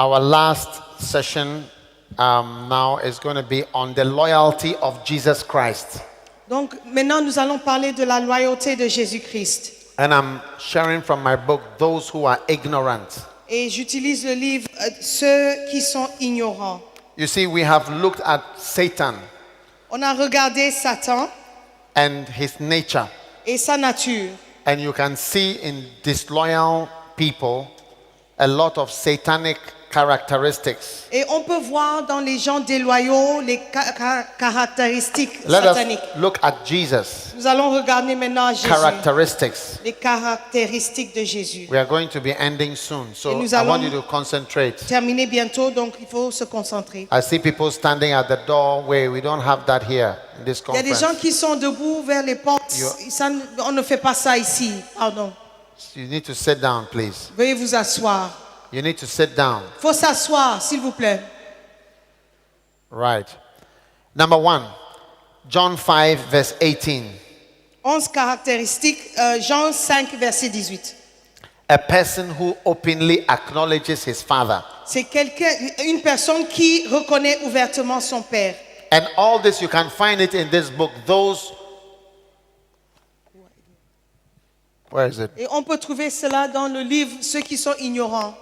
Our last session now is going to be on the loyalty of Jesus Christ. Donc maintenant, nous allons parler de la loyauté de Jésus-Christ. And I'm sharing from my book, Those Who Are Ignorant. Et j'utilise le livre Ceux qui sont ignorants. You see, we have looked at Satan On a regardé Satan and his nature. et sa nature. And you can see in disloyal people a lot of satanic characteristics. Et on peut voir dans les gens déloyaux les caractéristiques Let sataniques. us look at Jesus. Nous allons regarder maintenant Jésus, Characteristics. les caractéristiques de Jésus. We are going to be ending soon, so Et nous I want allons- you to concentrate. Terminé bientôt, donc il faut se concentrer. I see people standing at the doorway. We don't have that here in this Il y a des gens conference. qui sont debout vers les portes. Ça, on ne fait pas ça ici. Pardon. You need to sit down, please. Veuillez vous asseoir. You need to sit down. Il faut s'asseoir, s'il vous plaît. Right. Number 1, John 5, verse 18. 11 caractéristiques, Jean 5, verset 18. A person who openly acknowledges his father. C'est une personne qui reconnaît ouvertement son Père. And all this, you can find it in this book. Where is it? Et on peut trouver cela dans le livre Ceux qui sont ignorants.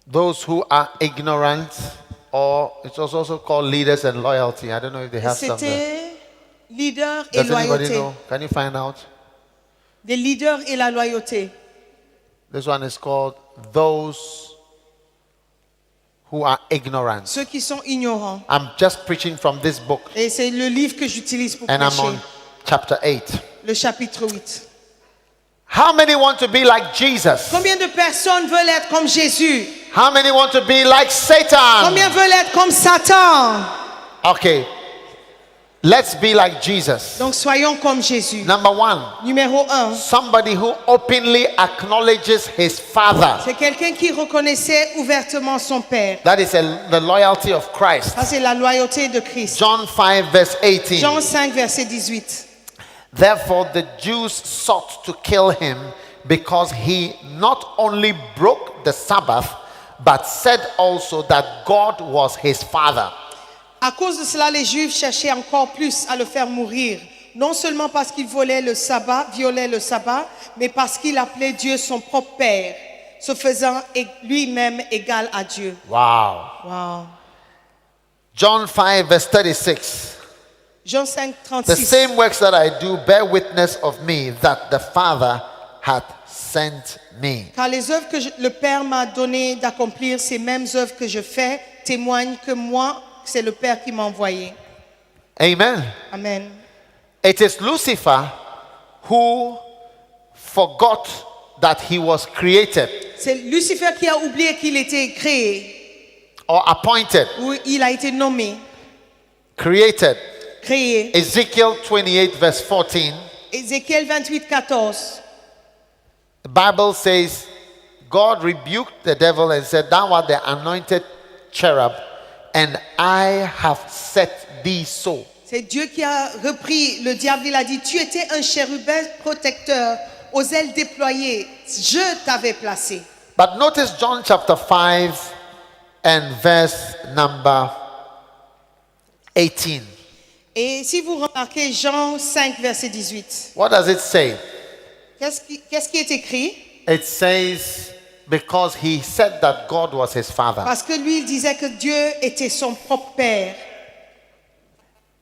Those who are ignorant, or it's also called leaders and loyalty. I don't know if they have some there. C'était leader et Does anybody loyauté. know? Can you find out? Des leaders et la loyauté. This one is called Those Who Are Ignorant. Ceux qui sont ignorants. I'm just preaching from this book, Et c'est le livre que j'utilise pour and I'm prêcher. on chapter 8. Le chapitre 8. How many want to be like Jesus? Combien de personnes veulent être comme Jésus? How many want to be like Satan? Combien veulent être comme Satan? Okay, let's be like Jesus. Donc soyons comme Jésus. Number 1, Numéro 1. somebody who openly acknowledges his father. C'est quelqu'un qui reconnaissait ouvertement son Père. That is the loyalty of Christ. Ça, c'est la loyauté de Christ. John 5, verse 18. Jean 5, verset 18. Therefore, the Jews sought to kill him because he not only broke the Sabbath, but said also that God was his father. À cause de cela, les Juifs cherchaient encore plus à le faire mourir. Non seulement parce qu'il violait le sabbat, mais parce qu'il appelait Dieu son propre Père, se faisant lui-même égal à Dieu. Wow. Wow. John 5, verse 36. Jean 5, The 36. same works that I do bear witness of me that the Father hath sent me. Car les œuvres que le Père m'a donné d'accomplir, ces mêmes œuvres que je fais, témoignent que moi, c'est le Père qui m'a envoyé. Amen. Amen. It is Lucifer who forgot that he was created C'est Lucifer qui a oublié qu'il était créé, or appointed, ou il a été nommé, created. créé. Ezekiel 28, verse 14. Ézéchiel 28, 14. The Bible says, God rebuked the devil and said, Thou art the anointed cherub, and I have set thee so. C'est Dieu qui a repris le diable. Il a dit, tu étais un chérubin protecteur aux ailes déployées. Je t'avais placé. But notice John chapter 5 and verse number 18. Et si vous remarquez Jean 5, verset 18, What does it say? qu'est-ce qui est écrit? It says, because he said that God was his father. Parce que lui, il disait que Dieu était son propre Père.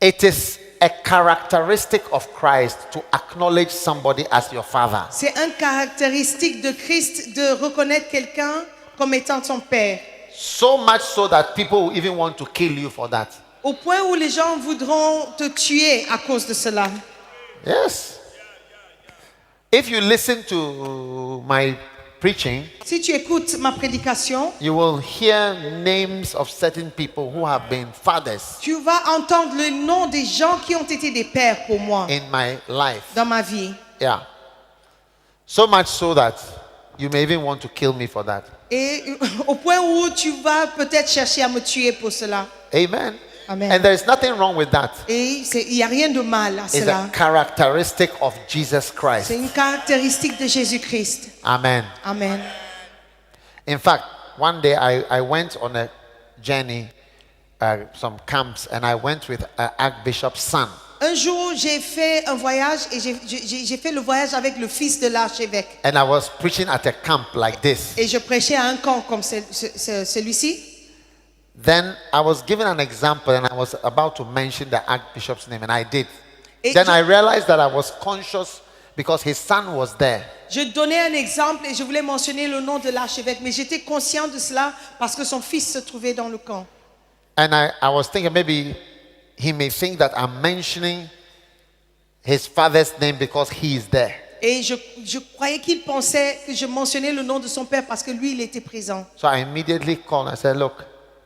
It is a characteristic of Christ to acknowledge somebody as your father. C'est une caractéristique de Christ de reconnaître quelqu'un comme étant son Père. So much so that people will even want to kill you for that. Au point où les gens voudront te tuer à cause de cela. Yes. If you listen to my preaching, Si tu écoutes ma prédication, you will hear names of certain people who have been fathers tu vas entendre le nom des gens qui ont été des pères pour moi in my life. dans ma vie. Yeah. So much so that you may even want to kill me for that. Et au point où tu vas peut-être chercher à me tuer pour cela. Amen. Amen. And there is nothing wrong with that. Et il n'y a rien de mal à It's cela. a characteristic of Jesus C'est Christ. une caractéristique de Jésus-Christ. Amen. Amen. In fact, one day I went on a journey, some camps, and I went with Archbishop's son. Un jour, j'ai fait un voyage et j'ai fait le voyage avec le fils de l'archevêque. And I was preaching at a camp like this. Et je prêchais à un camp comme celui-ci. Then I was given an example and I was about to mention the Archbishop's name, and I did. Et Then I realized that I was conscious because his son was there. je donnais un exemple et je voulais mentionner le nom de l'archevêque, mais j'étais conscient de cela parce que son fils se trouvait dans le camp. And I was thinking maybe he may think that I'm mentioning his father's name because he is there. Et je croyais qu'il pensait que je mentionnais le nom de son père parce que lui, il était présent. So I immediately called and said, look,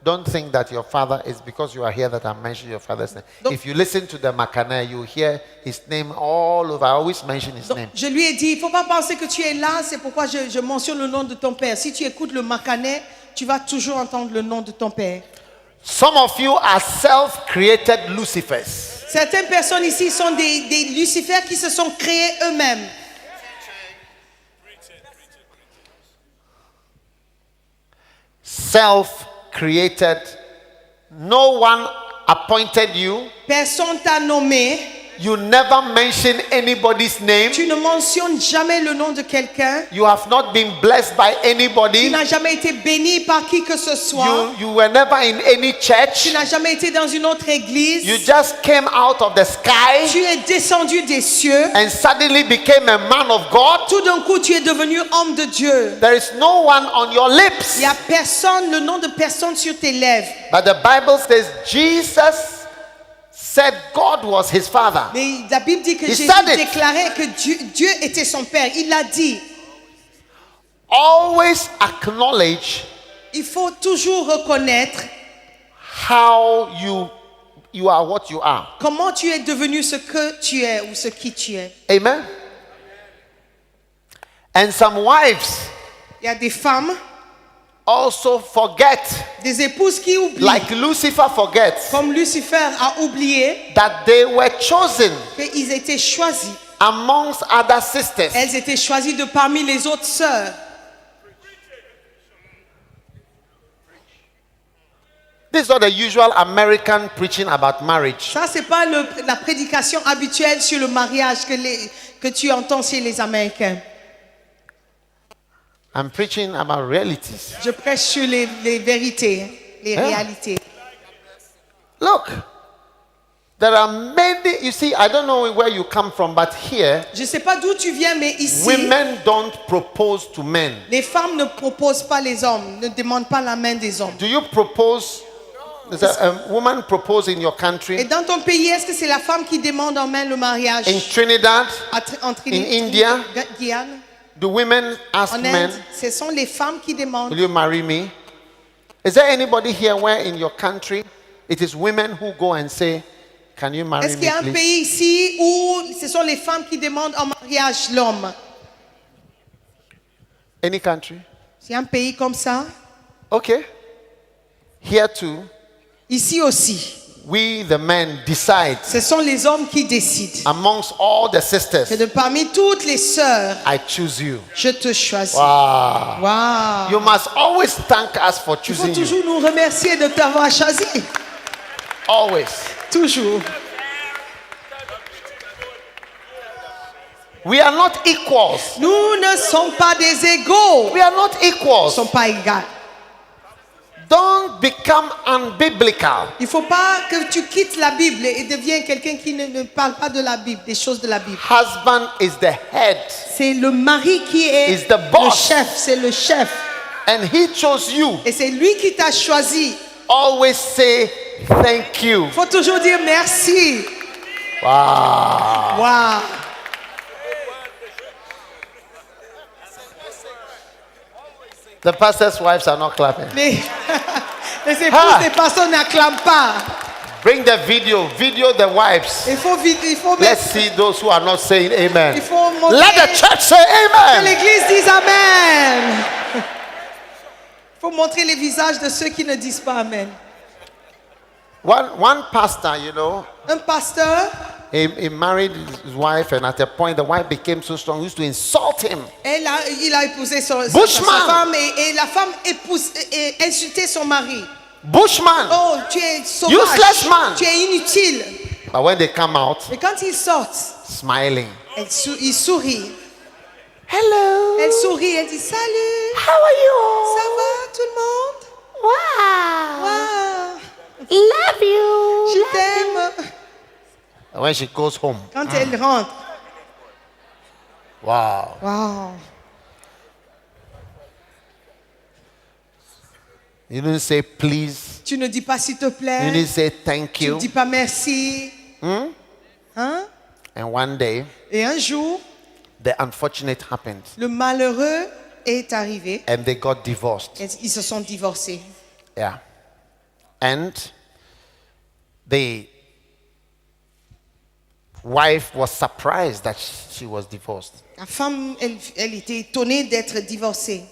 don't think that your father is because you are here that I'm mentioning your father's name. Donc- If you listen to the Makane, you hear his name all over. I always mention his Donc, name. je lui ai dit, il ne faut pas penser que tu es là, c'est pourquoi je mentionne le nom de ton père. Si tu écoutes le Macané, tu vas toujours entendre le nom de ton père. Some of you are self-created Lucifers. Certaines personnes ici sont des Lucifères qui se sont créés eux-mêmes. Self-created. No one appointed you. Personne t'a nommé. You never mention anybody's name. Tu ne mentionnes jamais le nom de quelqu'un. You have not been blessed by Tu anybody. n'as jamais été béni par qui que ce soit. You were never in any Tu church. n'as jamais été dans une autre église. You just came out of the sky Tu es descendu des cieux. and suddenly became a man of God. Tout d'un coup, tu es devenu homme de Dieu. There is no one on your Il lips. n'y a personne, le nom de personne sur tes lèvres. But the Bible says Jesus said God was his father. Mais la Bible dit que He Jésus said it. déclarait que Dieu était son père. Il l'a dit. Always acknowledge Il faut toujours reconnaître how you are what you are. comment tu es devenu ce que tu es ou ce qui tu es. Amen. And some wives Il y a des femmes, also forget, des épouses qui oublient, like Lucifer forgets, comme Lucifer a oublié that they were chosen qu'ils étaient choisis. amongst other sisters. Elles étaient choisies de parmi les autres sœurs. This is not the usual American preaching about marriage. Ça, c'est pas la prédication habituelle sur le mariage que tu entends chez les Américains. I'm preaching about realities. Je prêche sur les vérités, les réalités. Look, there are many, you see, I don't know where you come from, but here, Je ne sais pas d'où tu viens, mais ici, women don't propose to men. les femmes ne proposent pas les hommes, ne demandent pas la main des hommes. Do you propose? Does a woman propose in your Et country? dans ton pays, est-ce que c'est la femme qui demande en main le mariage? In Trinidad, En Trinité, in India, Guyane, do women ask en men, Inde, ce sont les femmes qui demandent. will you marry me? Is there anybody here where in your country it is women who go and say, can you marry Est-ce me, qu'il y a un please? pays ici où ce sont les femmes qui demandent en mariage l'homme? Any country? C'est un pays comme ça? Okay. Here too, Ici aussi, we the men decide ce sont les hommes qui décident. amongst all the sisters, Que de parmi toutes les sœurs, I choose you. je te choisis. Wow. Wow. You must always thank us for Il faut choosing you. toujours nous remercier de t'avoir choisi. Always. Toujours. We are not equals. Nous ne sommes pas des égaux. We are not Nous ne equals. sommes pas égaux. Don't become unbiblical. Il ne faut pas que tu quittes la Bible et deviens quelqu'un qui ne parle pas de la Bible, des choses de la Bible. Husband is the head, C'est le mari qui est Is the le boss. chef, c'est le chef. and he chose you. Et c'est lui qui t'a choisi. Always say thank you. Il faut toujours dire merci. Wow. Wow. The pastor's wives are not clapping. Les épouses Ah. des pasteurs n'acclament pas. Bring the video. Video the wives. Il faut mettre, Let's see those who are not saying amen. il faut montrer Let the church say que amen. l'église dise amen. Il faut montrer les visages de ceux qui ne disent pas amen. One pastor, Un pasteur, he married his wife, and at a point, the wife became so strong, he used to insult him. il a épousé sa Bushman. femme et la femme insultait son mari. Bushman! Oh, tu es sauvage. Useless man. Tu es inutile. But when they come out, Mais quand ils sortent, smiling. il sourit. Hello! Elle sourit, elle dit salut. How are you? Ça va tout le monde? Wow! Wow, Love you! je t'aime. And when she goes home, Quand elle rentre, wow. wow. You didn't say please. Tu ne dis pas s'il te You plaît. didn't say thank Tu you. ne dis pas merci. Hmm? Hein? And one day, Et un jour, the unfortunate happened, le malheureux est arrivé. and they got divorced. Et ils se sont divorcés. Yeah. And the wife was surprised that she was divorced. La femme, elle était étonnée d'être divorcée.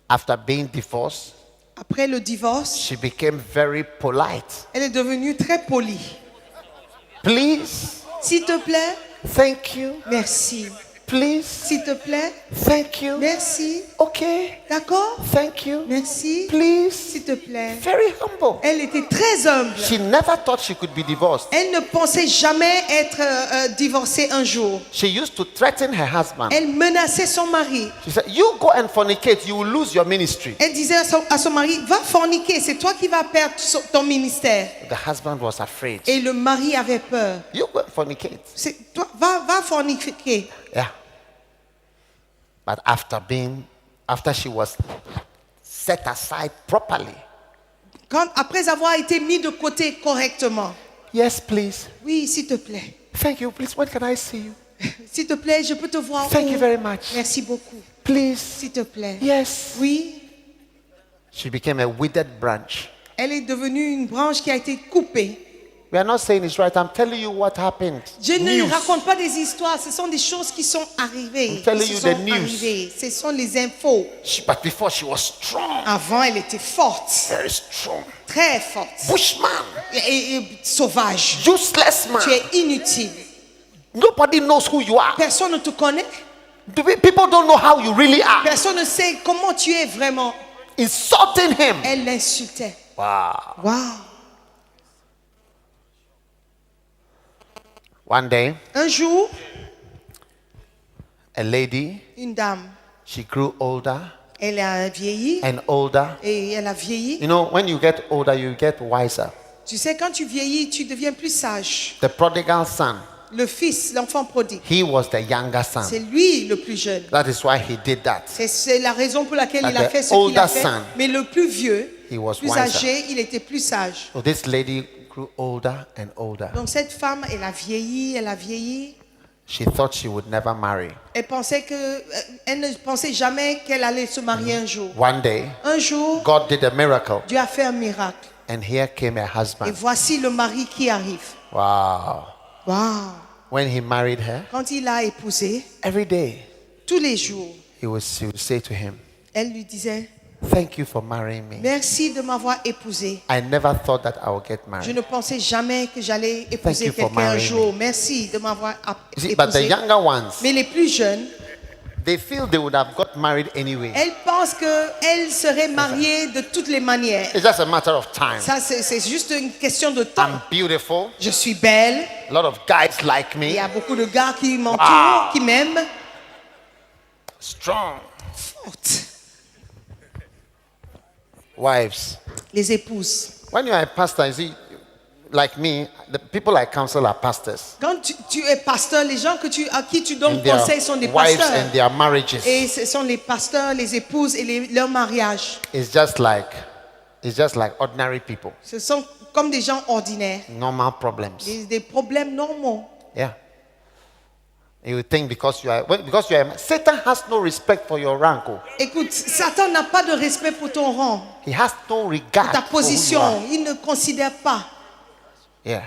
After being divorced, Après le divorce, she became very polite. elle est devenue très polie. Please, S'il te plaît, thank you. merci. Please, S'il te plaît, thank you. merci. Okay, D'accord? thank you. Merci. Please. S'il te plaît. Very humble. Elle était très humble. She never thought she could be divorced. Elle ne pensait jamais être divorcée un jour. She used to threaten her husband. Elle menaçait son mari. She said, "You go and fornicate, you will lose your ministry." Elle disait à son mari, va forniquer, c'est toi qui vas perdre ton ministère. The husband was afraid. Et le mari avait peur. You go and fornicate. C'est toi, va forniquer. Yeah. But after she was set aside properly. Après avoir été mis de côté correctement. Yes, please. Oui, s'il te plaît. Thank you. Please, when can I see you? S'il te plaît, je peux te voir. Thank où? you very much. Merci beaucoup. Please. S'il te plaît. Yes. Oui, She became a withered branch. elle est devenue une branche qui a été coupée. We are not saying it's right. I'm telling you what happened. Je ne News. raconte pas des histoires, ce sont des choses qui sont arrivées. I'm telling Qui you se sont the news. arrivées. Ce sont les infos. But before she was strong, Avant, elle était forte, very strong. très forte Bushman, et sauvage. useless man. Tu es inutile. Nobody knows who you are. Personne ne te connaît. People don't know how you really are. Personne ne sait comment tu es vraiment. Insulting him. Elle l'insultait. Wow. Wow. One day, Un jour, a lady, une dame, she grew older elle a vieilli and older. et elle a vieilli. You know, when you get older, you get wiser. Tu sais, quand tu vieillis, tu deviens plus sage. The prodigal son, Le fils, l'enfant prodigue, he was the younger c'est son. lui le plus jeune. That is why he did that. C'est la raison pour laquelle But il a the fait ce qu'il a older fait. son, Mais le plus vieux, he was plus wiser. âgé, il était plus sage. So this lady grew older and older. Donc cette femme, elle a vieilli, elle a vieilli. She thought she would never marry. Elle ne pensait jamais qu'elle allait se marier un jour. One day, Un jour, God did a miracle, Dieu a fait un miracle. and here came her Et husband. voici le mari qui arrive. Wow. Waouh! When he married her, Quand il l'a épousée, every day tous les jours, she would say to him, elle lui disait, "Thank you for marrying me. merci de m'avoir épousée. I never thought that I would get Je married." ne pensais jamais que j'allais épouser you for quelqu'un un marrying jour. Merci de m'avoir You see, but the épousée. younger ones, Mais les plus jeunes, they feel they would have got married anyway. elles pensent qu'elles seraient mariées de toutes les manières. It's just a matter of time. Ça, c'est juste une question de temps. I'm beautiful. Je suis belle. A lot of guys like Il me. y a beaucoup de gars qui m'entourent, Wow. qui m'aiment. Strong. Forte. Wives. Les épouses. When you are a pastor, you see, like me, the people I counsel are pastors. Quand tu es pasteur, les gens à qui tu donnes And their conseil sont des wives pasteurs. and their marriages. Et ce sont les pasteurs, les épouses et leur mariage. It's just like ordinary people. Ce sont comme des gens ordinaires. Normal problems. Des problèmes normaux. Yeah. You would think because you are Satan has no respect for your rank. Oh. Écoute, Satan n'a pas de respect pour ton rang, He has no regard ta for who you position. are. Il ne considère pas. Yeah.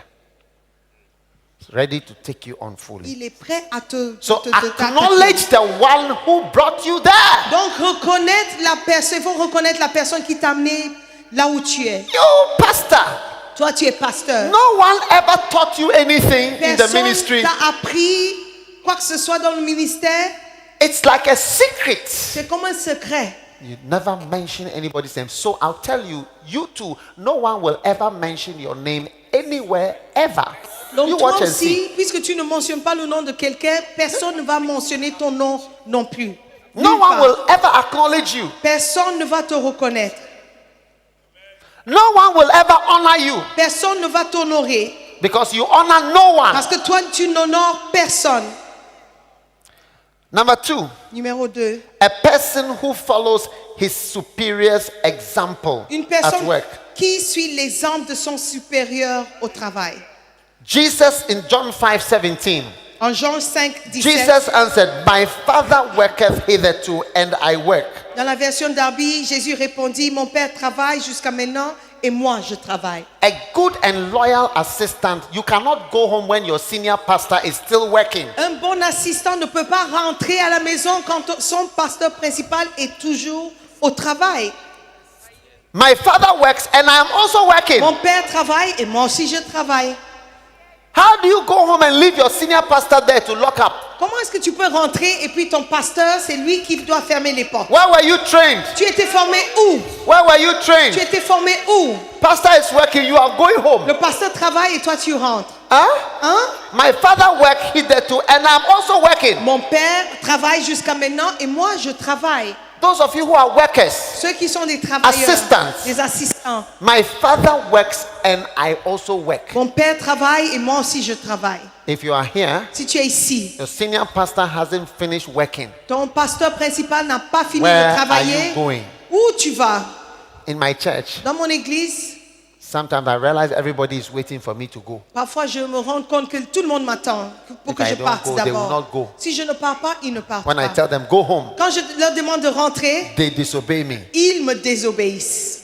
He's ready to take you on fully. Il est prêt à te So t'attaquer. acknowledge the one who brought you there. Donc reconnaître la personne, il faut reconnaître la personne qui t'a amené là où tu es. You, pastor, Toi, tu es pasteur. no one ever taught you anything in the Personne ministry. t'a appris quoi que ce soit dans le ministère. It's like a secret. C'est comme un secret. You never mention anybody's name. So I'll tell you, you too, no one will ever mention your name anywhere ever. Donc You toi watch and see. aussi, puisque tu ne mentionnes pas le nom de quelqu'un, personne ne va mentionner ton nom non plus. No Nulle one part. will ever acknowledge you. Personne ne va te reconnaître. No one will ever honor you Personne ne va t'honorer. because you honor no one. Parce que toi, tu n'honores personne. Number 2, Numéro 2. a person who follows his superior's example Une at personne work. qui suit l'exemple de son supérieur au travail. Jesus in John 5:17. En Jean 5, 17, Jesus answered, "My Father worketh hitherto, and I work." dans la version Darby, Jésus répondit, mon Père travaille jusqu'à maintenant et moi je travaille. A good and loyal assistant, you cannot go home when your senior pastor is still working. Un bon assistant ne peut pas rentrer à la maison quand son pasteur principal est toujours au travail. My father works and I am also working. Mon Père travaille et moi aussi je travaille. How do you go home and leave your senior pastor there to lock up? Comment est-ce que tu peux rentrer et puis ton pasteur, c'est lui qui doit fermer les portes? Where were you trained? Tu étais formé où? Where were you Tu trained? étais formé où? Pastor is working, you are going home. Le pasteur travaille et toi tu rentres. Huh? Hein? My father worked hitherto and I'm also working. Mon Père travaille jusqu'à maintenant et moi je travaille. Those of you who are workers, Ceux qui sont des travailleurs, Assistants. des assistants. my father works and I also work. Mon Père travaille et moi aussi je travaille. If you are here, Si tu es ici, your senior pastor hasn't finished working. ton pasteur principal n'a pas fini Where de are travailler. you going? Où tu vas? In my church, Dans mon église, sometimes I realize everybody is waiting for me to go. parfois je me rends compte que tout le monde m'attend pour If que I je don't parte go, they will d'abord. not go. Si je ne pars pas, ils ne partent When I pas. tell them go home, Quand je leur demande de rentrer, they disobey me. ils me désobéissent.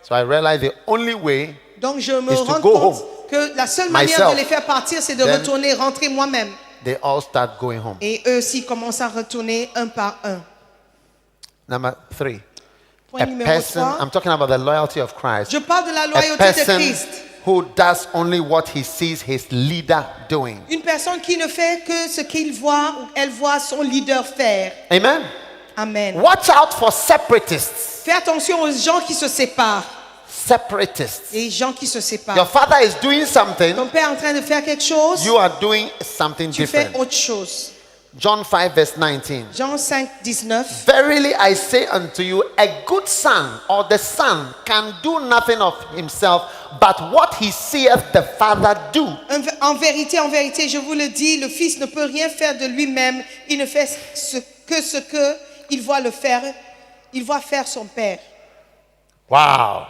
So I realize the only way, Donc je me is to rends go compte home. que la seule manière Myself. de les faire partir, c'est de Then- retourner, rentrer moi-même. they all start going home. Et eux aussi commencent à retourner un par un. Number 3, Point a numéro person, 3. I'm talking about the loyalty of Christ. Je parle de la A loyauté de person Christ. who does only what he sees his leader doing. Une personne qui ne fait que ce qu'il voit ou elle voit son leader faire. Amen. Amen. Watch out for separatists. Fais attention aux gens qui se séparent. Separatists. Les gens qui se Your séparent. father is doing something, Ton père est en train de faire quelque chose, you are doing something tu fais different. autre chose. John 5, verse 19. Jean 5, 19. Verily I say unto you, a good son or the son can do nothing of himself, but what he seeth the father do. En vérité, je vous le dis, le fils ne peut rien faire de lui-même. Il ne fait ce que il voit le faire. Il voit faire son père. Wow.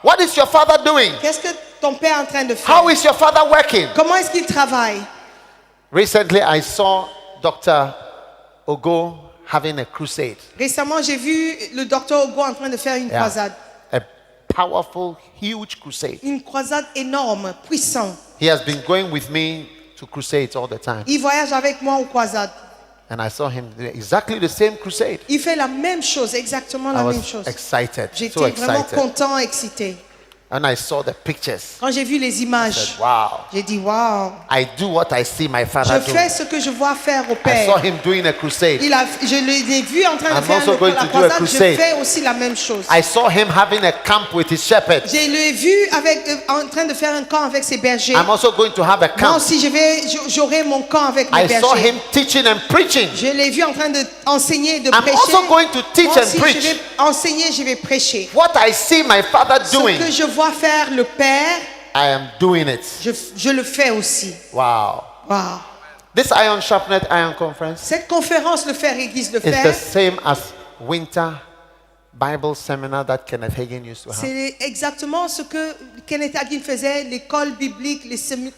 What is your father doing? Qu'est-ce que ton père est en train de faire? How is your father working? Comment est-ce qu'il travaille? Recently I saw Dr. Ogo having a crusade. Récemment, j'ai vu le docteur Ogo en train de faire une Yeah. croisade. A powerful, huge crusade. Une croisade énorme, puissante. He has been going with me to crusades all the time. Il voyage avec moi aux croisades. And I saw him do exactly the same crusade. Il fait la même chose, exactement I la même was chose. excited, so J'étais vraiment excited. content, excité. And I saw the pictures. Quand j'ai vu les I images, said, wow. j'ai dit waouh. I do what I see my father Je do. fais ce que je vois faire au I saw Père. him doing a crusade. Je l'ai vu en train de I'm faire also going to la do a croisade. Je crusade. fais aussi la même chose. I saw him having a camp with his shepherd. Je l'ai vu en train de faire un camp avec ses bergers. I'm also going to have a Moi camp. aussi, j'aurai mon camp avec mes I saw bergers. him teaching and preaching. Je l'ai vu en train d'enseigner, de I'm prêcher. also going to teach Moi and aussi, preach. je vais enseigner, je vais prêcher. What I see my father Ce doing, que je vois faire le Père, I am doing it. je le fais aussi. Wow. Wow. This Iron Sharpened Iron Conference Cette conférence, le Faire Église le is the Faire, same as winter Bible seminar that Kenneth Hagin used to have. c'est exactement ce que Kenneth Hagin faisait, l'école biblique,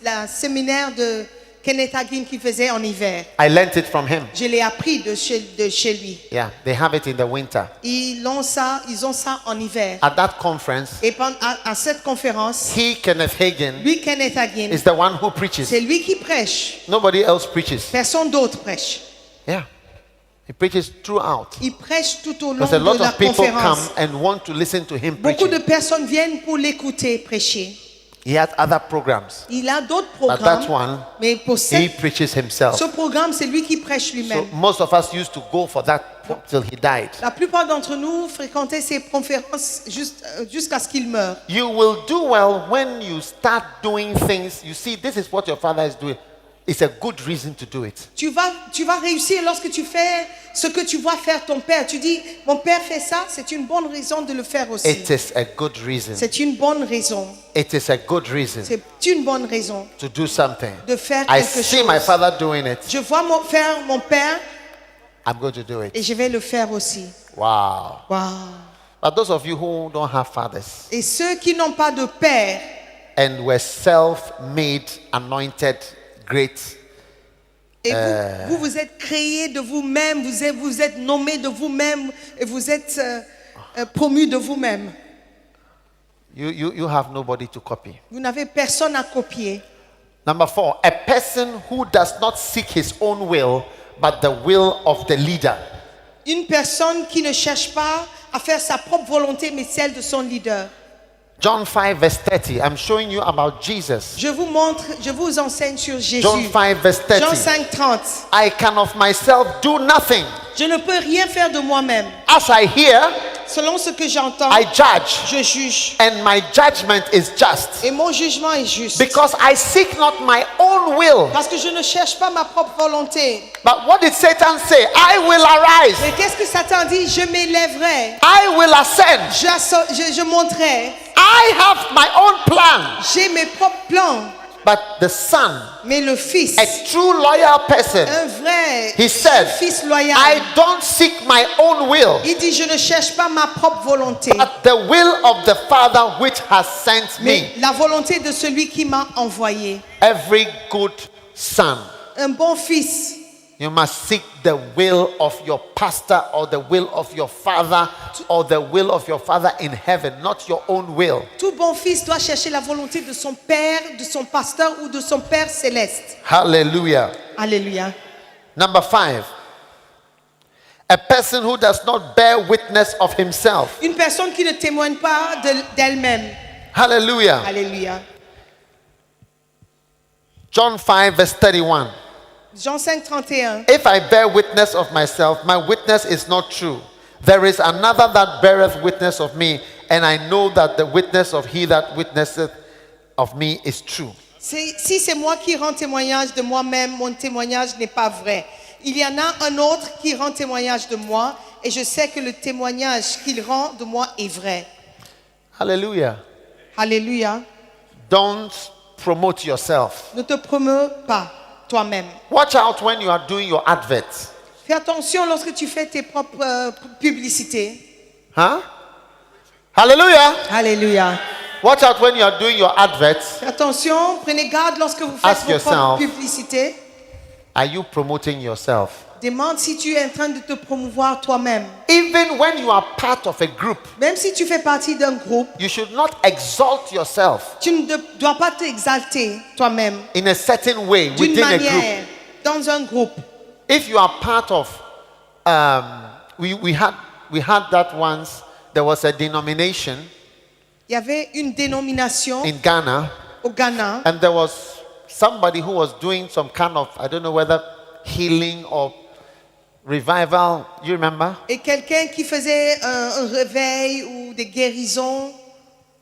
la séminaire de Kenneth Hagin qu'il faisait en hiver. I learnt it from him. Je l'ai appris de chez lui. Yeah, they have it in the winter. Ils ont ça en hiver. At that conference, Et à cette conférence, Kenneth Hagin, lui, Kenneth Hagin, is the one who preaches. c'est lui qui prêche. Nobody else preaches. Personne d'autre prêche. Yeah. He preaches throughout. Il prêche tout au long Because a de lot la of people conférence. come and want to listen to him Beaucoup de preaching. personnes viennent pour l'écouter prêcher. He has other programs. Il a d'autres But that programmes, one, mais pour he preaches himself. ce programme, c'est lui qui prêche So lui-même. most of us used to go for that till he died. La plupart d'entre nous fréquentaient ces conférences jusqu'à ce qu'il meure. You will do well when you start doing things. You see, this is what your father is doing. It's a good reason to do it. Tu vas réussir lorsque tu fais ce que tu vois faire ton père. Tu dis, mon père fait ça, c'est une bonne raison de le faire aussi. It is a good reason. C'est une bonne raison. It is a good reason C'est une bonne raison to do something. de faire I quelque see my chose. father doing it. Je vois faire mon père I'm going to do it. et je vais le faire aussi. Wow. Wow. But those of you who don't have fathers Et ceux qui n'ont pas de père and were self-made, anointed, great, et vous êtes créés de vous-même, vous êtes nommés de vous-même et vous êtes promus de vous-même. you have nobody to copy. Vous n'avez personne à copier. Number 4, a person who does not seek his own will, but the will of the leader. Une personne qui ne cherche pas à faire sa propre volonté, mais celle de son leader. John 5 verse 30. I'm showing you about Jesus. Je vous enseigne sur Jésus. John 5 verse 30. Jean 5, 30. I can of myself do nothing. Je ne peux rien faire de moi-même. As I hear, Selon ce que j'entends, I judge, je juge. and my judgment is just. Et mon jugement est juste. Because I seek not my own will. Parce que je ne cherche pas ma propre volonté. But what did Satan say? I will arise. Mais qu'est-ce que Satan dit? Je m'élèverai. I will ascend. Je monterai. I have my own plan. J'ai mes propres plans. But the son, Mais le fils, a true loyal person, un vrai he said, fils loyal, I don't seek my own will, il dit, je ne cherche pas ma propre volonté, but the will of the Father which has sent mais me. la volonté de celui qui m'a envoyé. Every good son, Un bon fils, you must seek the will of your pastor or the will of your father or the will of your father in heaven, not your own will. tout bon fils doit chercher la volonté de son père, de son pasteur ou de son père céleste. Hallelujah. Alléluia. Number 5, a person who does not bear witness of himself. Une personne qui ne témoigne pas d'elle-même. Hallelujah. Alléluia. John 5 verse 31. Jean 5, 31. If I bear witness of myself, my witness is not true. There is another that beareth witness of me, and I know that the witness of he that witnesseth of me is true. Si c'est moi qui rends témoignage de moi-même, mon témoignage n'est pas vrai. Il y en a un autre qui rend témoignage de moi, et je sais que le témoignage qu'il rend de moi est vrai. Hallelujah. Alléluia. Don't promote yourself. Ne te promeus pas toi-même. Watch out when you are doing your adverts. Fais attention lorsque tu fais tes propres publicités. Huh? Hallelujah. Alléluia. Watch out when you are doing your adverts. Fais attention, prenez garde lorsque vous faites Ask vos propres yourself. publicités. Are you promoting yourself? Demande si tu es en train de te promouvoir toi-même. Even when you are part of a group, Même si tu fais partie d'un groupe, you should not exalt yourself tu ne dois pas t'exalter toi-même in a certain way d'une within a group. manière dans un groupe. If you are part of, we had that once. There was a denomination Il y avait une dénomination in Ghana, au Ghana and there was somebody who was doing some kind of, I don't know whether healing or revival. You remember? et quelqu'un qui faisait un réveil ou des guérisons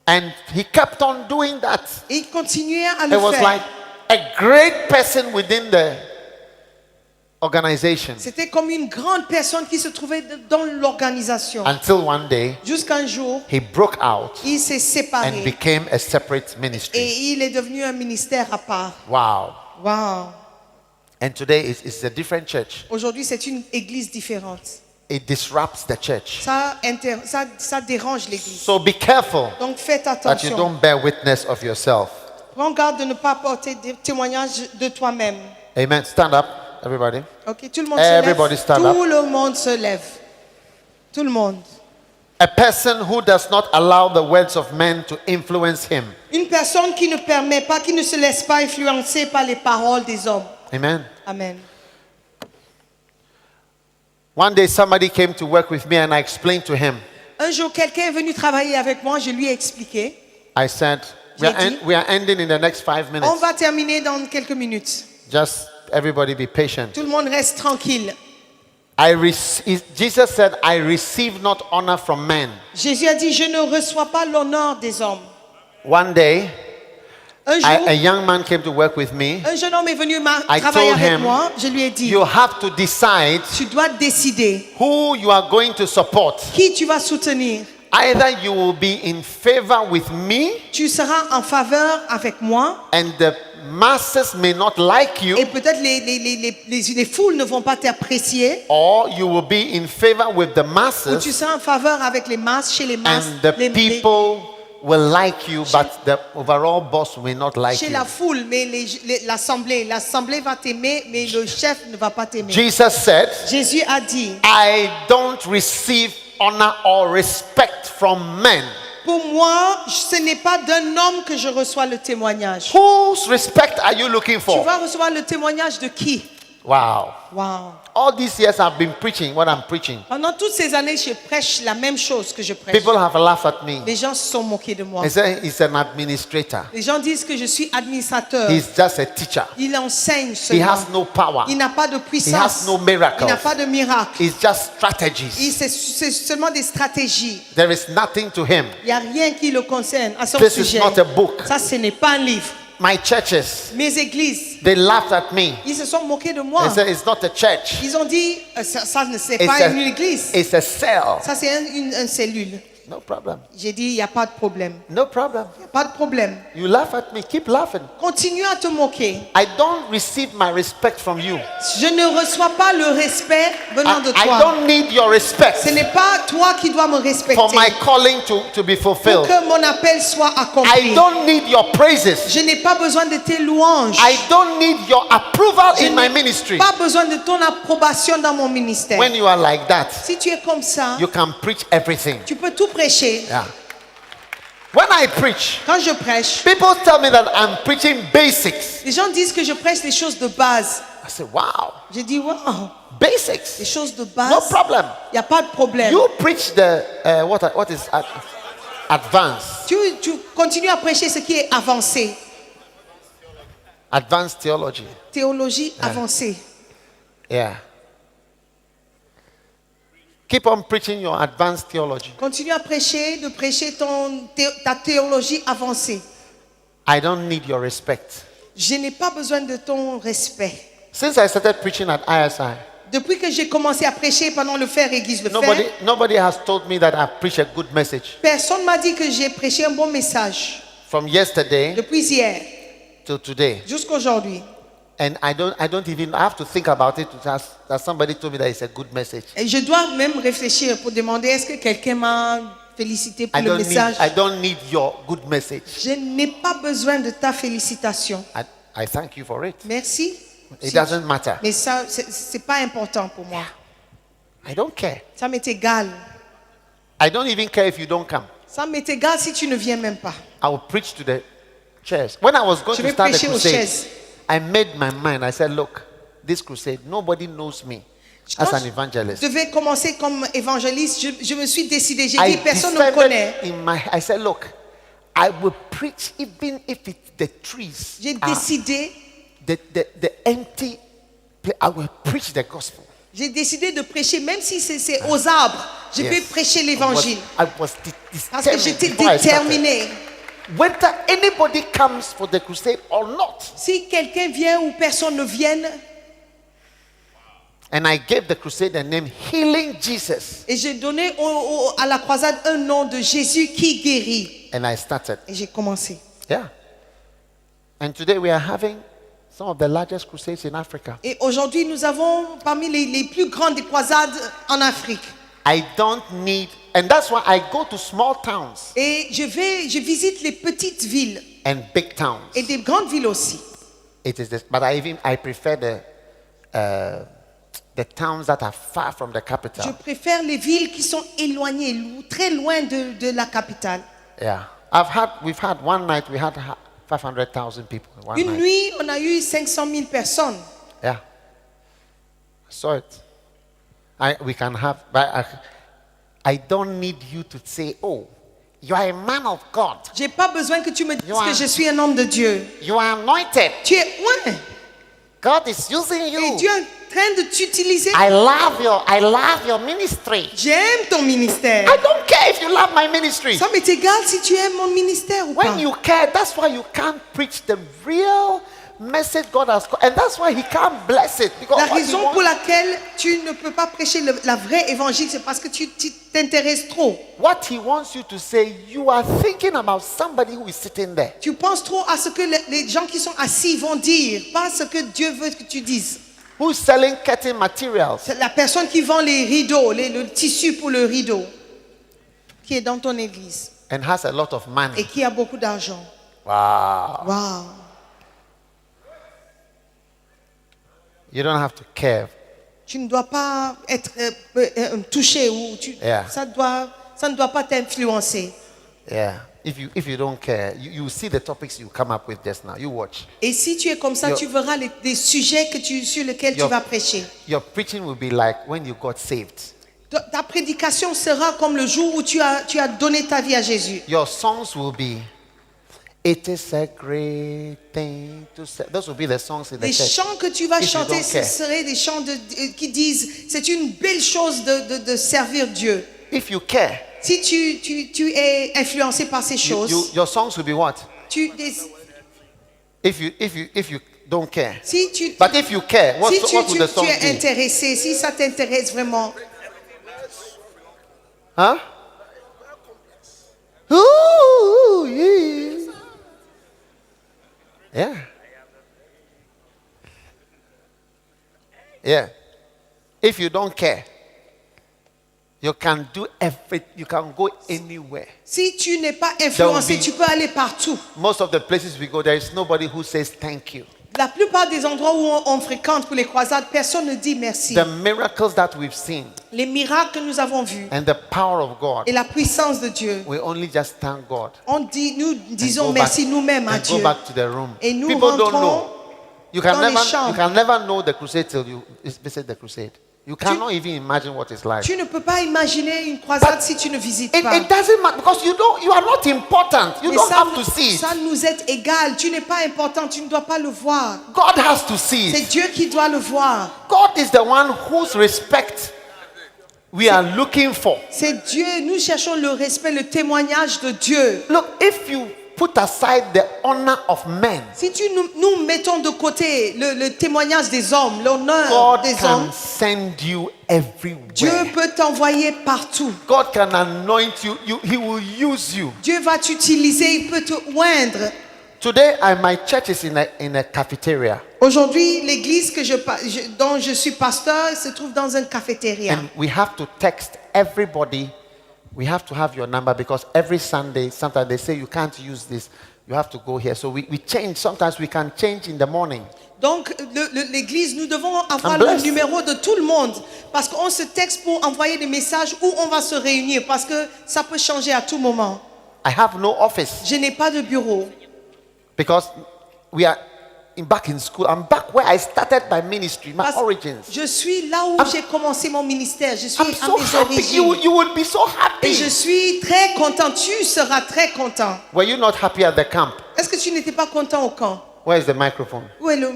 And he kept on doing that. et il continuait à le It was faire. like a great person within the organization. C'était comme une grande personne qui se trouvait dans l'organisation. Until one day, Jusqu'un jour, he broke out il s'est and séparé became a separate ministry. et il est devenu un ministère à part. Wow. Wow. And today it's a different church. Aujourd'hui, c'est une église différente. It disrupts the church. Ça dérange l'église. So be careful Donc faites that you attention. don't bear witness of yourself. Prends garde de ne pas porter des témoignages de toi-même. Amen. Stand up, everybody. Ok, tout le monde Everybody se lève. stand up. Tout le monde se lève. Tout le monde. A person who does not allow the words of men to influence him. Une personne qui ne permet pas, qui ne se laisse pas influencer par les paroles des hommes. Amen. Amen. One day somebody came to work with me and I explained to him. Un jour, quelqu'un est venu travailler avec moi, je lui ai expliqué. I said, we are ending in the next 5 On minutes. va terminer dans quelques minutes. Just everybody be patient. Tout le monde reste tranquille. Jesus said, I receive not honor from men. Jésus a dit, je ne reçois pas l'honneur des hommes. One day, Un jour, a young man came to work with me. un jeune homme est venu I travailler told avec him, moi. Je lui ai dit, You have to decide tu dois décider who you are going to support. qui tu vas soutenir. Either you will be in favor with me Tu seras en faveur avec moi and the masses may not like you, et peut-être les foules ne vont pas t'apprécier. or you will be in favor with the Ou tu masses seras en faveur avec les masses, chez les masses, and the people will like you, but the overall boss will not like chez you. la foule, mais l'assemblée va t'aimer, mais le chef ne va pas t'aimer. Jesus said, Jésus a dit, I don't receive honor or respect from men. pour moi, ce n'est pas d'un homme que je reçois le témoignage. Whose respect are you looking Tu for? vas recevoir le témoignage de qui? Wow. Wow. All these years I've been preaching what I'm preaching. Pendant toutes ces années, je prêche la même chose que je prêche. People have laughed at me. Les gens se sont moqués de moi. They say he's an administrator. Les gens disent que je suis administrateur. He's just a teacher. Il enseigne He seulement. has no power. Il n'a pas de He puissance. has no Il miracles. n'a pas de miracle. It's just strategies. C'est seulement des stratégies. There is nothing to him. Il n'y a rien qui le concerne à son This is sujet. not a book. Ça, ce n'est pas un livre. My churches, Mes églises, they laughed at me. ils se sont moqués de They moi. said it's not a church. Ils ont dit, ça ne c'est It's pas une église. it's a cell. Ça, c'est une cellule. No problem. J'ai dit, il n'y a pas de problème. No problem. Il n'y a pas de problème. You laugh at me. Keep laughing. Continue à te moquer. I don't receive my respect from you. Je ne reçois pas le respect venant de I toi. don't need your respect Ce n'est pas toi qui dois me respecter for my calling to be pour fulfilled. que mon appel soit I accompli. don't need your praises. Je n'ai pas besoin de tes louanges. I don't need your approval Je in my n'ai ministry. pas besoin de ton approbation dans mon ministère. When you are like that, Si tu es comme ça, you can preach everything. tu peux tout prêcher. Yeah. When I preach, Quand je prêche, people tell me that I'm preaching basics. les gens disent que je prêche des choses de base. I say, wow, Je dis, wow, des basics. choses de No base. problem. Il n'y a pas de problème. You preach the what is advanced Tu continues à prêcher ce qui est avancé. advanced theology. Théologie avancée. Yeah. Keep on preaching your advanced theology. Continue à prêcher, de prêcher ta théologie avancée. I don't need your respect. Je n'ai pas besoin de ton respect. Since I started preaching at ISI, Depuis que j'ai commencé à prêcher pendant le Fer Église le Fer, nobody has told me that I preach a good message. personne m'a dit que j'ai prêché un bon message. From yesterday Depuis hier to today. jusqu'aujourd'hui. And I don't even have to think about it that somebody told me that it's a good message. Et je dois même réfléchir pour demander est-ce que quelqu'un m'a félicité pour le message. I don't need your good message. Je n'ai pas besoin de ta félicitation. I thank you for it. Merci. It doesn't matter. Mais ça, c'est pas important pour moi. I don't care. Ça m'est égal. I don't even care if you don't come. Ça m'est égal si tu ne viens même pas. I will preach to the chairs. When I was going Je to vais start the prêcher aux crusade, chaises. I made my mind. I said, look, this crusade, nobody knows me as Quand an evangelist. je devais commencer comme évangéliste, je me suis décidé. J'ai I dit, personne ne me connaît. I said, look, I will preach even if it's the trees. J'ai décidé, The empty place. I will preach the gospel. j'ai décidé de prêcher, même si c'est aux arbres. Je vais Yes. prêcher l'évangile. I was Parce que determined j'étais before I started. déterminé. Whether anybody comes for the crusade or not. Si quelqu'un vient ou personne ne vienne, And I gave the crusade the name Healing Jesus. et j'ai donné à la croisade un nom de Jésus qui guérit. And I started. Et j'ai commencé. Yeah. And today we are having some of the largest crusades in Africa. Et aujourd'hui, nous avons parmi les plus grandes croisades en Afrique. I don't need, and that's why I go to small towns Et je visite les petites villes and big towns. et des grandes villes aussi. It is this, but I prefer the towns that are far from the Je capital. préfère les villes qui sont éloignées, très loin de la capitale. Yeah. We've had one night, we had 500,000 people. One Une night. nuit, on a eu 500 000 personnes. Yeah. I saw it. we can have, but I don't need you to say, oh, you are a man of God. J'ai pas besoin que tu me dises You are- que je suis un homme de Dieu. You are anointed. Tu es oint. God is using Et you. Dieu est en train de t'utiliser. I love your ministry. J'aime ton ministère. I don't care if you love my ministry. Ça m'est égal si tu aimes mon ministère ou pas. When you care, that's why you can't preach the real message God has called. And that's why he can't bless it. Because La what he raison wants- pour laquelle tu ne peux pas prêcher la vraie évangile, c'est parce que tu t'intéresses trop. what he wants you to say, you are thinking about somebody who is sitting there. Tu penses trop à ce que les gens qui sont assis vont dire, pas ce que Dieu veut que tu dises. Who is selling curtain materials. C'est la personne qui vend les rideaux, le tissu pour le rideau, qui est dans ton église And has a lot of et money. qui a beaucoup d'argent. Wow. Waouh! You don't have to care. Tu ne dois pas être touché ou Yeah. ça ne doit pas t'influencer. Yeah. If you don't care, you see the topics you come up with just now. You watch. Et si tu es comme ça, Your- tu verras des sujets sur lesquels tu Your- vas prêcher. Your preaching will be like when you got saved. Ta prédication sera comme le jour où tu as donné ta vie à Jésus. Your songs will be, it is a great thing to say. Those will be the songs in the Les church. chants que tu vas If you chanter, don't ce care. seraient des chants qui disent c'est une belle chose de servir Dieu. If you care, Si tu es influencé par ces choses, your songs will be what? des- If you don't care. si tu, But if you care, what si will the tu song es be? intéressé, si ça t'intéresse vraiment, Huh? Ooh, yeah. Yeah. Yeah. If you don't care, you can do everything. You can go anywhere. si tu n'es pas influencé, be- tu peux aller partout. Most of the places we go, there is nobody who says thank you. La plupart des endroits où on fréquente pour les croisades, personne ne dit merci. The miracles that we've seen Les miracles que nous avons vus and the power of God, et la puissance de Dieu, we only just thank God. nous disons Go merci back- nous-mêmes à and Dieu. go back to the room. Et nous People don't rentrons know. You dans les can chambres. never know the crusade till you visit the crusade. You cannot even imagine what it's like. Tu ne peux pas imaginer une croisade si tu ne visites pas. It doesn't matter because you are not important. You Mais don't ça, have to see it. ça nous est égal. Tu n'es pas important. Tu ne dois pas le voir. God has to see C'est it. Dieu qui doit le voir. God is the one whose respect we are looking for. C'est Dieu. Nous cherchons le respect, le témoignage de Dieu. Look, if you put aside the honor of men, Si nous mettons de côté le témoignage des hommes, l'honneur God des can hommes, send you Dieu everywhere. peut t'envoyer partout. God can anoint you. He will use you. Dieu va t'utiliser, il peut te oindre. Today, my church is in a cafeteria. Aujourd'hui, l'église dont je suis pasteur se trouve dans une cafétéria. And we have to text everybody. We have to have your number because every Sunday, sometimes they say you can't use this. You have to go here. So we change. Sometimes we can change in the morning. Donc, l'église, nous devons avoir I'm le blessed. numéro de tout le monde parce qu'on se texte pour envoyer des messages où on va se réunir parce que ça peut changer à tout moment. I have no office Je n'ai pas de bureau because we are back in school. I'm back where I started my ministry, my parce que origins. je suis là où j'ai commencé mon ministère. Je suis I'm à so mes happy. origines. You would be so Et je happy. suis très content. Tu seras très content. Were you not happy at the camp? Est-ce que tu n'étais pas content au camp? Where is the microphone? Où est le...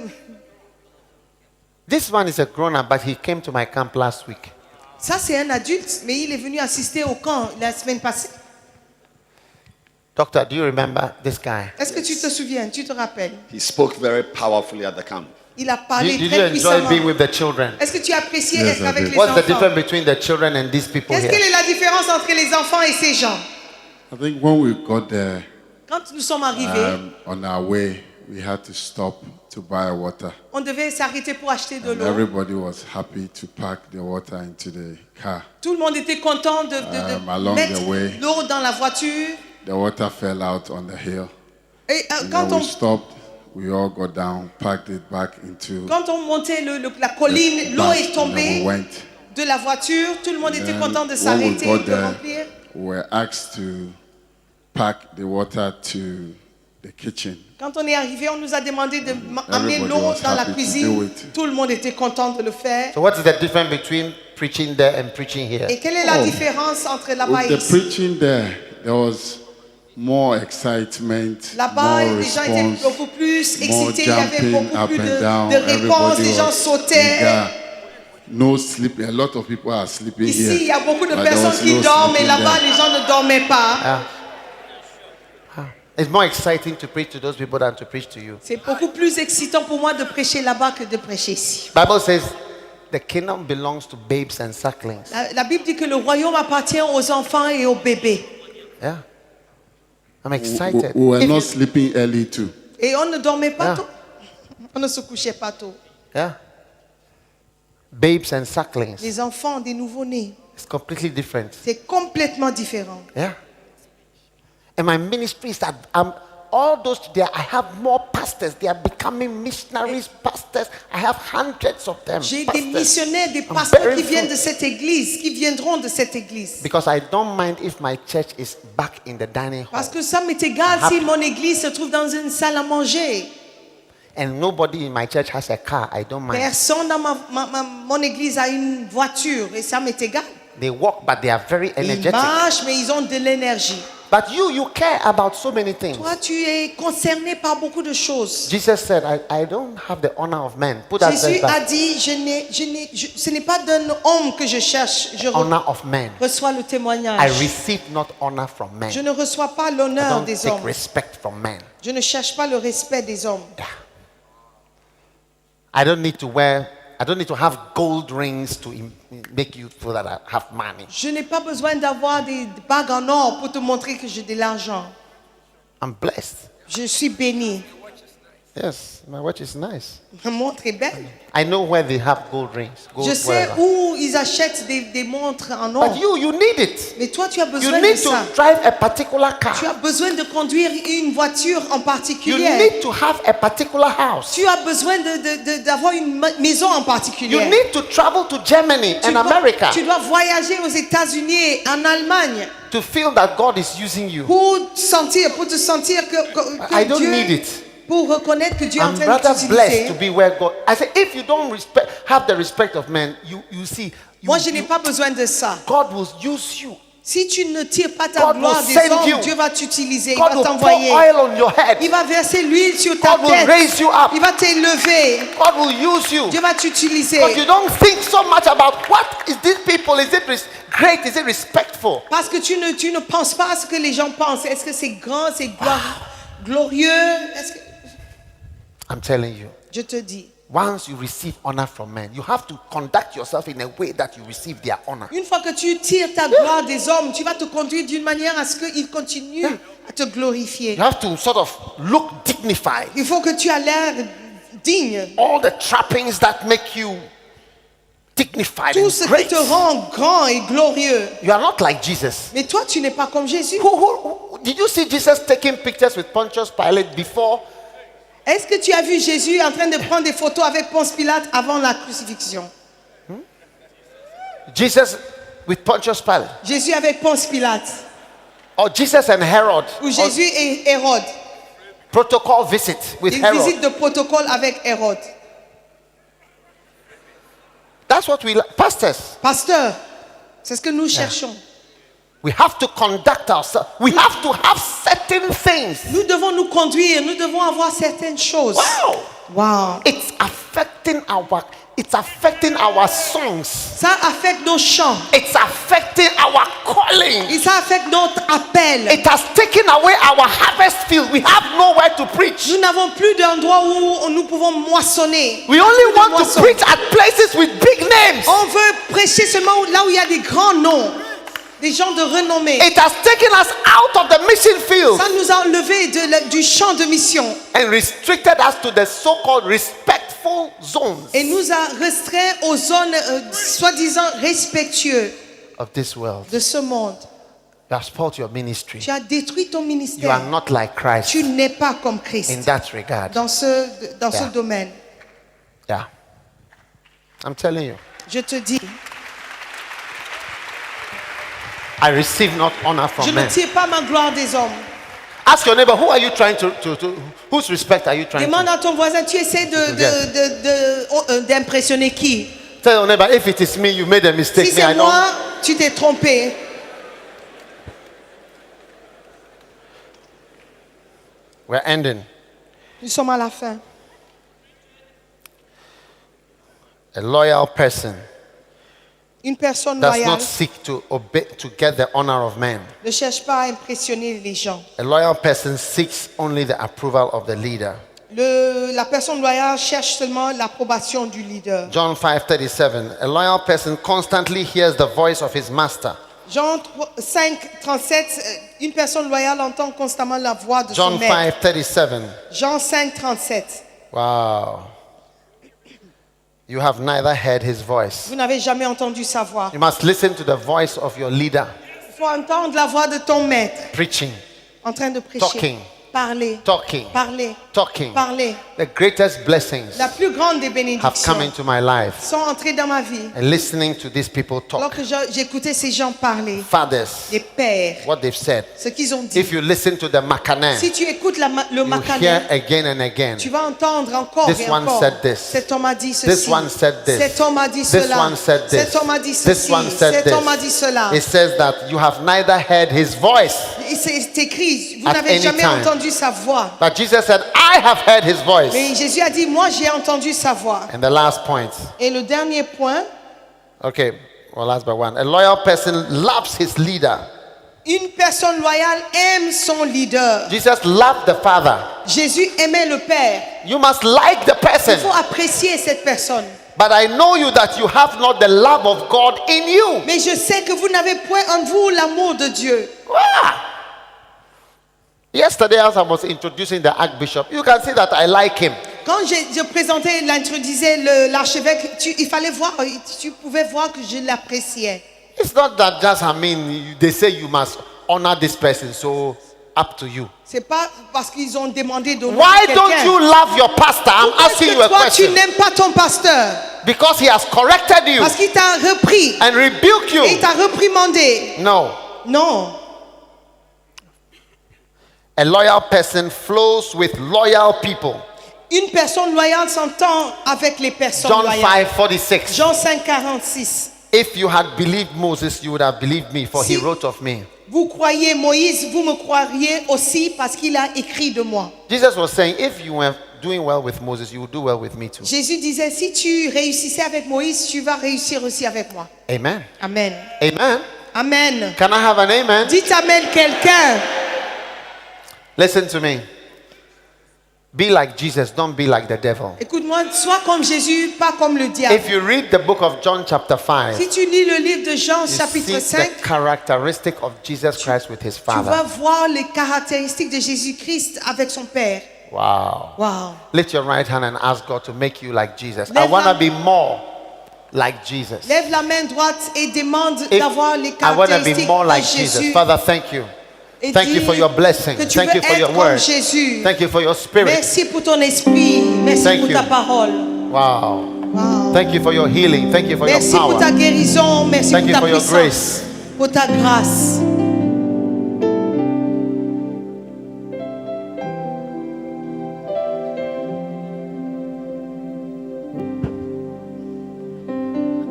This one is a grown-up, but he came to my camp last week. Ça, c'est un adulte, mais il est venu assister au camp la semaine passée. Doctor, do you remember this guy? Est-ce que tu te souviens? Tu te rappelles? He spoke very powerfully at the camp. Il a parlé Did you très enjoy puissamment. being with the children? Est-ce que tu as apprécié Yes, être I avec did. les What's the enfants? difference between the children and these people Qu'est-ce quelle here? est la différence entre les enfants et ces gens? I think when we got there, Quand nous sommes arrivés, on our way, we had to stop to buy water. on devait s'arrêter pour acheter de And l'eau. everybody was happy to pack the water into the car. Tout le monde était content de along mettre the way. l'eau dans la voiture. The water fell out on the hill. Et And quand then on, we stopped, we all got down, packed it back into quand on montait la colline, l'eau bus, est and then tombée we went. de la voiture. Tout le monde était And content de when we s'arrêter, got de there, remplir. we were asked to pack the water to the kitchen. Quand on est arrivé, on nous a demandé de amener Everybody l'eau was dans la happy to do cuisine. it. Tout le monde était content de le faire. So, what is the difference between preaching there and preaching here? Et quelle est la Oh. différence entre là-bas With et the ici? preaching there was more excitement, Là-bas, more les gens étaient response, beaucoup plus more excités. Il y avait jumping beaucoup up plus and down. de réponses. Les Everybody gens was sautaient. eager. No sleep. A lot of people are sleeping Ici, here. il y a beaucoup de but there personnes was qui no dorment, et sleeping là-bas, there. les gens ne dormaient pas. It's more exciting to preach to those people than to preach to you. C'est beaucoup plus excitant pour moi de prêcher là-bas que de prêcher ici. Bible says the kingdom belongs to babes and sucklings. La Bible dit que le royaume appartient aux enfants et aux bébés. Yeah. I'm We excited. were If not you- sleeping early too. Et on ne dormait pas Ah. tôt. On ne se couchait pas tôt. yeah. Babes and sucklings. Les enfants, des nouveau-nés, It's completely different. c'est complètement différent. Yeah. And my ministry is that all those there, I have more pastors. They are becoming missionaries, pastors. I have hundreds of them. J'ai des pastors. missionnaires, des I'm pasteurs very qui viennent full. de cette église, qui viendront de cette église. Because I don't mind if my church is back in the dining hall. Parce que ça m'est égal si mon église se trouve dans une salle à manger. And nobody in my church has a car. I don't mind. Personne dans mon église a une voiture et ça m'est égal. They walk, but they are very Ils energetic. marchent, mais ils ont de l'énergie. But you care about so many things. Toi, tu es concerné par beaucoup de choses. Jesus said, I don't have the honor of men. Put that Jésus verse a back. dit, ce n'est pas d'un homme que je cherche, je Honor of men. reçois le I témoignage. receive not honor from men. Je ne reçois pas I l'honneur don't des take hommes. respect from men. Je ne cherche pas le respect des hommes. I don't need to have gold rings to make you feel that I have money. Je n'ai pas besoin d'avoir des bagues en or pour te montrer que j'ai de l'argent. I'm blessed. Je suis béni. Yes, my watch is nice. Ma montre est belle. I know where they have gold rings. Gold Je sais whatever. où ils achètent des montres en or. But you need it. Mais toi, tu as You besoin de need to ça. drive a particular car. Tu as besoin de conduire une voiture en You particulier. need to have a particular house. Tu as besoin d'avoir une maison en You particulier. need to travel to Germany and America Tu dois voyager aux États-Unis et en Allemagne to feel that God is using you. pour te sentir que I don't Dieu, need it. pour reconnaître que Dieu est en I'm train rather de blessed to t'utiliser. be where God. I say, if you don't have the respect of men, you see, Moi, je n'ai pas besoin de ça. God will use you. Si tu ne tires pas ta God will gloire des send hommes, you. Dieu va t'utiliser, il God va will pour t'envoyer. oil on your head. Il va verser l'huile sur ta God will tête. raise you up. Il va t'élever. God will use you. Dieu va t'utiliser. But you don't think so much about what is these people. Is it great? Is it respectful? Parce que tu ne penses pas à ce que les gens pensent. Est-ce que c'est grand, c'est glorieux? Est-ce que... I'm telling you. Je te dis, Once you receive honor from men, you have to conduct yourself in a way that you receive their honor. une fois que tu tires ta gloire des hommes, tu vas te conduire d'une manière à ce qu'ils continuent à te glorifier. You have to sort of look dignified. Il faut que tu aies l'air digne. All the trappings that make you dignified Tout and ce qui great. te rend grand et glorieux. You are not like Jesus. Mais toi, tu n'es pas comme Jésus. Did you see Jesus taking pictures with Pontius Pilate before? Est-ce que tu as vu Jésus en train de prendre des photos avec Ponce Pilate avant la crucifixion? Jesus with Pontius Pilate? Jésus avec Ponce Pilate. Or Jesus and Herod? Ou Jésus et Hérode. Protocol visit with Une Herod? visite de protocole avec Hérode. That's what we pastors. Pasteur, c'est ce que nous cherchons. We have to conduct ourselves. We have to have certain things. Nous devons nous conduire, nous devons avoir certaines choses. Wow! Wow. It's affecting our songs. Ça affecte nos chants. It's affecting our calling. Et ça affecte notre appel. It has taken away our harvest field. We have nowhere to preach. Nous n'avons plus d'endroit où nous pouvons moissonner. We only Plus de want to moisson. preach at places with big names. On veut prêcher seulement là où il y a des grands noms. Des gens de renommée. It has taken us out of the mission field Ça nous a enlevés du champ de mission. and restricted us to the so-called respectful zones Et nous a restreints aux zones soi-disant respectueuses of this world. de ce monde. You have spoiled your ministry. Tu as détruit ton You ministère. are not like Christ Tu n'es pas comme in Christ that regard. dans ce Yeah. domaine. Yeah. I'm telling you. Je te dis, I receive not honor je from ne men. tire pas ma gloire des hommes. Ask your neighbor, who are you trying to whose respect are you trying Demande to? à ton voisin, tu essaies d'impressionner qui? Tell your neighbor, if it is me, you made a mistake. Si Me, I c'est don't. moi, tu t'es trompé. We're ending. Nous sommes à la fin. A loyal person Une personne does loyale not seek to obey to get the honor of man. ne cherche pas à impressionner les gens. A loyal person seeks only the approval of the leader. La personne loyale cherche seulement l'approbation du leader. John 5:37. A loyal person constantly hears the voice of his master. Jean 5:37, une personne loyale entend constamment la voix de John son maître. 5:37. Jean 5:37. Wow. You have neither heard his voice. Vous n'avez jamais entendu sa voix. You must listen to the voice of your leader Il faut entendre la voix de ton maître preaching, en train de prêcher. Talking. Parler. talking, Parler. talking. Parler. The greatest blessings La plus grande des have come bénédictions into my life. sont entrées dans ma vie. And listening to these people Alors talk, que j'écoutais ces gens parler, fathers, les pères, what they've said. ce qu'ils ont dit. If you listen to the Makanan, Si tu écoutes le you hear Macané, again and again. tu vas entendre encore This et one encore. said this. Cet homme a dit ceci. This one said this. Cet homme a dit This cela. one said this. Cet homme a dit This ceci. one said Cet this. homme a dit cela. It says that you have neither heard his voice. C'est écrit, vous At n'avez any jamais time. entendu sa voix. But Jesus said, I have heard his voice. Mais Jésus a dit, moi j'ai entendu sa voix. And the last point. Et le dernier point, Okay, well, last but one. A loyal person loves his leader. une personne loyale aime son leader. Jesus loved the Father. Jésus aimait le Père. You must like the Il person. faut apprécier cette personne. But I know you that you have not the love of God in you. Mais je sais que vous n'avez point en vous l'amour de Dieu. Ah! Yesterday, as I was introducing the Archbishop, you can see that I like him. Quand je présentais, l'introduisais l'archevêque, il fallait voir, tu pouvais voir que je l'appréciais. It's not that just, they say you must honor this person, so up to you. C'est pas parce qu'ils ont demandé de Why don't you love your pastor? I'm Pourquoi est-ce asking you que a toi tu question. n'aimes pas ton pasteur? Because he has corrected you Parce qu'il t'a repris and rebuked et il you. t'a reprimandé. No. Non. A loyal person flows with loyal people. Une personne loyale s'entend avec les personnes John loyales. 5:46. Jean 5:46. If you had believed Moses, you would have believed me, for he Si- wrote of me. Vous croyez Moïse, vous me croiriez aussi parce qu'il a écrit de moi. Jesus was saying, if you were doing well with Moses, you would do well with me too. Jésus disait, si tu réussissais avec Moïse, tu vas réussir aussi avec moi. Amen. Amen. Amen. Amen. Can I have an amen? Dites Amen quelqu'un. Listen to me. Be like Jesus, don't be like the devil. Écoute-moi, sois comme Jésus, pas comme le diable. If you read the book of John chapter 5, Si tu lis le livre de Jean you chapitre see 5, the characteristic of Jesus Christ with his tu vas Father. voir les caractéristiques de Jésus-Christ avec son Père. Wow. Wow. Lift your right hand and ask God to make you like Jesus. I Lève want to la- be more like Jesus. Lève la main droite et demande If d'avoir les I want to be caractéristiques more de like Jesus. Jésus. Father, thank you. Et Thank you dis for your blessing. que tu Thank veux you for être your comme word. Jésus. Thank you for your spirit. Merci pour ton esprit. Merci Thank pour you. ta parole. Wow. Wow. Thank you for your healing. Thank you for your Merci pour power. ta guérison. Merci Thank pour you ta for your puissance. grace. Pour ta grâce.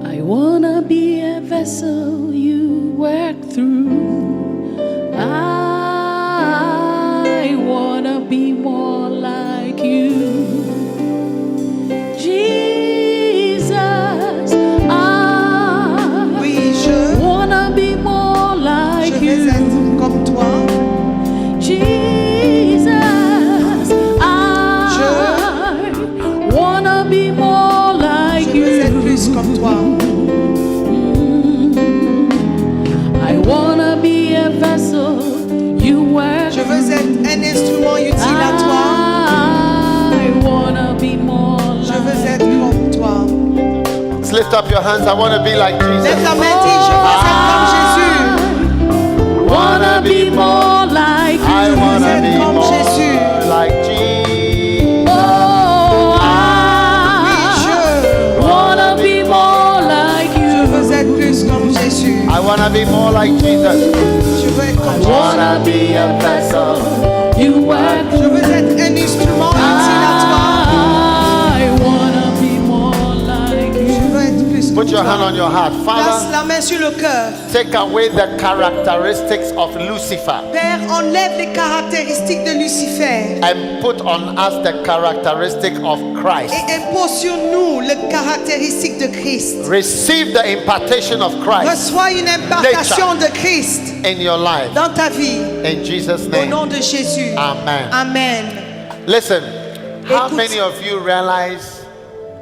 I wanna be a vessel you work through. I wanna be more like you. Jesus, I Oui, je wanna be more like vais you. être comme toi. Jesus, I wanna be more like Je veux être you. plus comme toi. I wanna be a vessel you work. Je veux être un instrument utile à toi. I wanna be more Je veux like être comme toi. Let's lift up your hands. I want to be like Lève Jesus. la main, dis, je veux être comme Jésus. wanna be more like you. I want to être be comme more Jésus. like Jesus. Oh, Je I wanna be more like you. veux être plus comme Jésus. I want to be more like Jesus. Je veux être comme I Jésus. wanna be a vessel You work. Je veux être un instrument utile à I wanna be more like toi. Je you. veux être plus Put comme your toi. hand on your heart. Place Father, la main sur le cœur. take away the characteristics of Lucifer Père, enlève les caractéristiques de Lucifer and put on us the characteristic of Christ. et impose sur nous les caractéristiques de Christ. Receive the impartation of Christ Reçois une impartation de Christ in your life. dans ta vie. In Jesus' Au name. nom de Jésus. Amen. Amen. Listen, how Écoute. many of you realize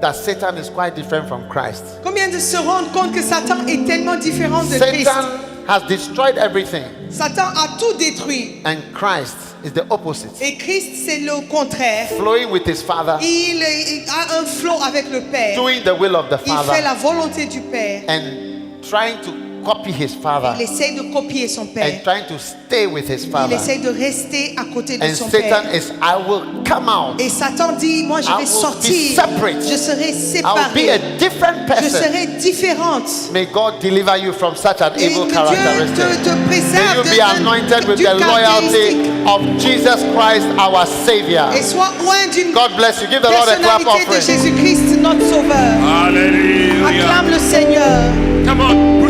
that Satan is quite different from Christ? Combien de se rendent compte que Satan est tellement différent de Christ? Satan has destroyed everything, Satan a tout détruit. and Christ is the opposite, Et Christ, c'est le contraire. flowing with his Father, Il a un flot avec le Père. doing the will of the Il fait Father, la volonté du Père. and trying to copy his Father, Il essaye de copier son Père. and trying to stay with his Il Father. essaye de rester à côté de And son Satan Père. is, I will come out. Et Satan dit, moi je I vais will be sortir. separate. Je serai I'll be a séparée. different Je person. serai différente. May God deliver you from such an Et evil que Dieu characteristic. te May préserve you be anointed with d'une the loyalty caractéristique. of Jesus Christ, our Savior. Et sois loin d'une God bless you. Give the Lord a clap personnalité de offering. Jésus-Christ, notre Sauveur. Hallelujah. Acclame le Seigneur. Come on.